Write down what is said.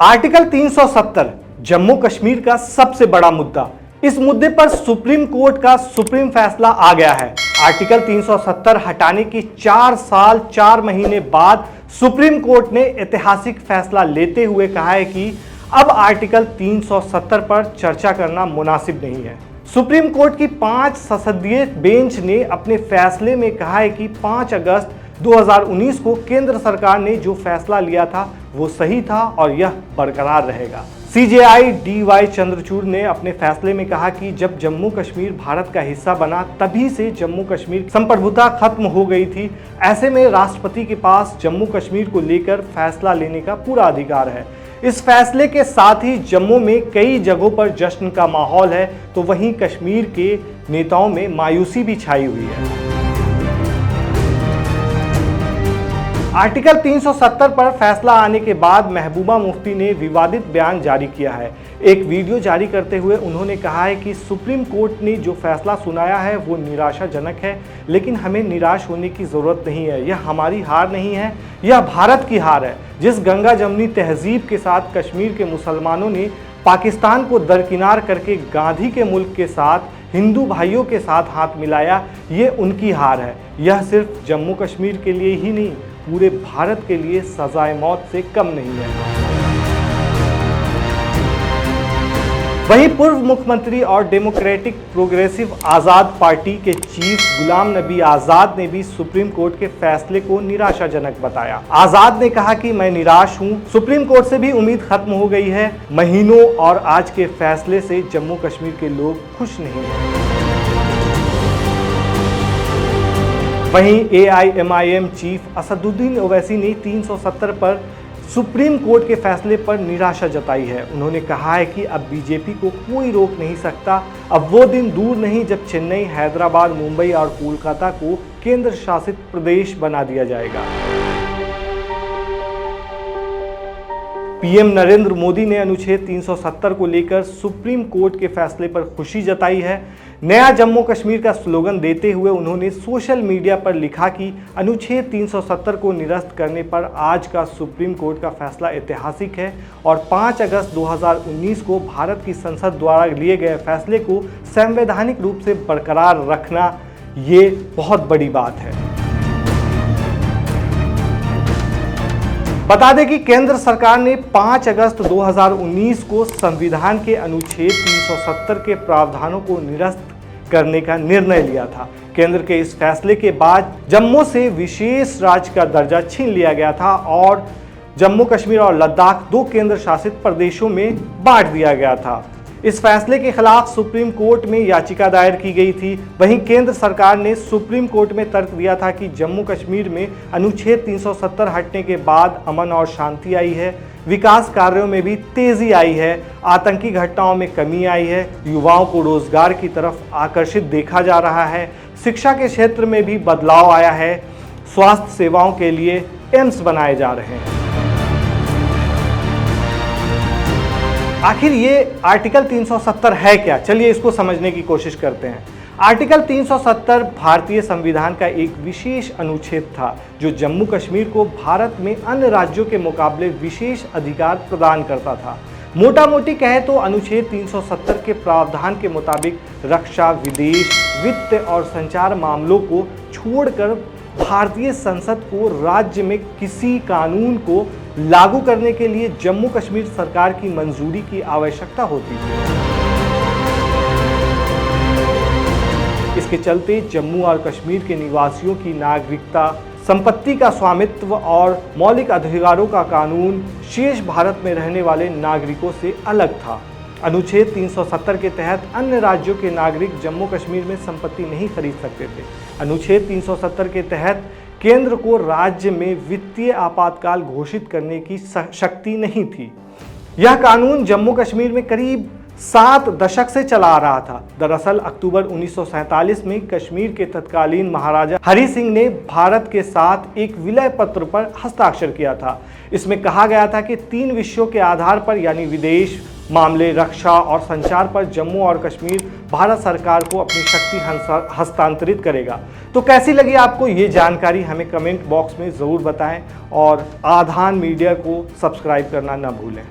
Article 370 Jammu Kashmir का सबसे बड़ा मुद्दा। इस मुद्दे पर सुप्रीम कोर्ट का सुप्रीम फैसला आ गया है। आर्टिकल 370 हटाने की 4 साल 4 महीने बाद सुप्रीम कोर्ट ने ऐतिहासिक फैसला लेते हुए कहा है कि अब आर्टिकल 370 पर चर्चा करना मुनासिब नहीं है। सुप्रीम कोर्ट की 5 संसदीय बेंच ने अपने फैसले में कहा है कि 5 अगस्त 2019 को केंद्र सरकार ने जो फैसला लिया था वो सही था और यह बरकरार रहेगा। सीजेआई डीवाई चंद्रचूड़ ने अपने फैसले में कहा कि जब जम्मू कश्मीर भारत का हिस्सा बना तभी से जम्मू कश्मीर संप्रभुता खत्म हो गई थी। ऐसे में राष्ट्रपति के पास जम्मू कश्मीर को लेकर फैसला लेने का पूरा अधिकार है। इस फैसले के साथ ही जम्मू में कई जगहों पर जश्न का माहौल है, तो वहीं कश्मीर के नेताओं में मायूसी भी छाई हुई है। आर्टिकल 370 पर फैसला आने के बाद महबूबा मुफ्ती ने विवादित बयान जारी किया है। एक वीडियो जारी करते हुए उन्होंने कहा है कि सुप्रीम कोर्ट ने जो फैसला सुनाया है वो निराशाजनक है, लेकिन हमें निराश होने की ज़रूरत नहीं है। यह हमारी हार नहीं है, यह भारत की हार है। जिस गंगा जमनी तहजीब के साथ कश्मीर के मुसलमानों ने पाकिस्तान को दरकिनार करके गांधी के मुल्क के साथ हिंदू भाइयों के साथ हाथ मिलाया, ये उनकी हार है। यह सिर्फ जम्मू कश्मीर के लिए ही नहीं, पूरे भारत के लिए सजाए मौत से कम नहीं है। वहीं पूर्व मुख्यमंत्री और डेमोक्रेटिक प्रोग्रेसिव आज़ाद पार्टी के चीफ गुलाम नबी आज़ाद ने भी सुप्रीम कोर्ट के फैसले को निराशाजनक बताया। आज़ाद ने कहा कि मैं निराश हूं, सुप्रीम कोर्ट से भी उम्मीद खत्म हो गई है। महीनों और आज के फैसले से जम्मू कश्मीर के लोग खुश नहीं हैं। वहीं AIMIM चीफ असदुद्दीन ओवैसी ने 370 पर सुप्रीम कोर्ट के फैसले पर निराशा जताई है। उन्होंने कहा है कि अब बीजेपी को कोई रोक नहीं सकता। अब वो दिन दूर नहीं जब चेन्नई, हैदराबाद, मुंबई और कोलकाता को केंद्र शासित प्रदेश बना दिया जाएगा। पीएम नरेंद्र मोदी ने अनुच्छेद 370 को लेकर सुप्रीम कोर्ट के फैसले पर खुशी जताई है। नया जम्मू कश्मीर का स्लोगन देते हुए उन्होंने सोशल मीडिया पर लिखा कि अनुच्छेद 370 को निरस्त करने पर आज का सुप्रीम कोर्ट का फैसला ऐतिहासिक है और 5 अगस्त 2019 को भारत की संसद द्वारा लिए गए फैसले को संवैधानिक रूप से बरकरार रखना ये बहुत बड़ी बात है। बता दें कि केंद्र सरकार ने 5 अगस्त 2019 को संविधान के अनुच्छेद 370 के प्रावधानों को निरस्त करने का निर्णय लिया था। केंद्र के इस फैसले के बाद जम्मू से विशेष राज्य का दर्जा छीन लिया गया था और जम्मू कश्मीर और लद्दाख 2 केंद्र शासित प्रदेशों में बांट दिया गया था। इस फैसले के खिलाफ सुप्रीम कोर्ट में याचिका दायर की गई थी। वहीं केंद्र सरकार ने सुप्रीम कोर्ट में तर्क दिया था कि जम्मू कश्मीर में अनुच्छेद 370 हटने के बाद अमन और शांति आई है, विकास कार्यों में भी तेजी आई है, आतंकी घटनाओं में कमी आई है, युवाओं को रोजगार की तरफ आकर्षित देखा जा रहा है, शिक्षा के क्षेत्र में भी बदलाव आया है, स्वास्थ्य सेवाओं के लिए एम्स बनाए जा रहे हैं। आखिर ये आर्टिकल 370 है क्या? चलिए इसको समझने की कोशिश करते हैं। आर्टिकल 370 भारतीय संविधान का एक विशेष अनुच्छेद था जो जम्मू कश्मीर को भारत में अन्य राज्यों के मुकाबले विशेष अधिकार प्रदान करता था। मोटा मोटी कहे तो अनुच्छेद 370 के प्रावधान के मुताबिक रक्षा, विदेश, वित्त और संचार मामलों को छोड़कर भारतीय संसद को राज्य में किसी कानून को लागू करने के लिए जम्मू कश्मीर सरकार की मंजूरी की आवश्यकता होती थी। इसके चलते जम्मू और कश्मीर के निवासियों की नागरिकता, संपत्ति का स्वामित्व और मौलिक अधिकारों का कानून शेष भारत में रहने वाले नागरिकों से अलग था। अनुच्छेद 370 के तहत अन्य राज्यों के नागरिक जम्मू कश्मीर में संपत्ति नहीं खरीद सकते थे। अनुच्छेद 370 के तहत केंद्र को राज्य में वित्तीय आपातकाल घोषित करने की शक्ति नहीं थी। यह कानून जम्मू कश्मीर में करीब 7 दशक से चला आ रहा था। दरअसल अक्टूबर 1947 में कश्मीर के तत्कालीन महाराजा हरि सिंह ने भारत के साथ एक विलय पत्र पर हस्ताक्षर किया था। इसमें कहा गया था कि 3 विषयों के आधार पर यानी विदेश मामले, रक्षा और संचार पर जम्मू और कश्मीर भारत सरकार को अपनी शक्ति हस्तांतरित करेगा। तो कैसी लगी आपको ये जानकारी, हमें कमेंट बॉक्स में ज़रूर बताएं और आधान मीडिया को सब्सक्राइब करना ना भूलें।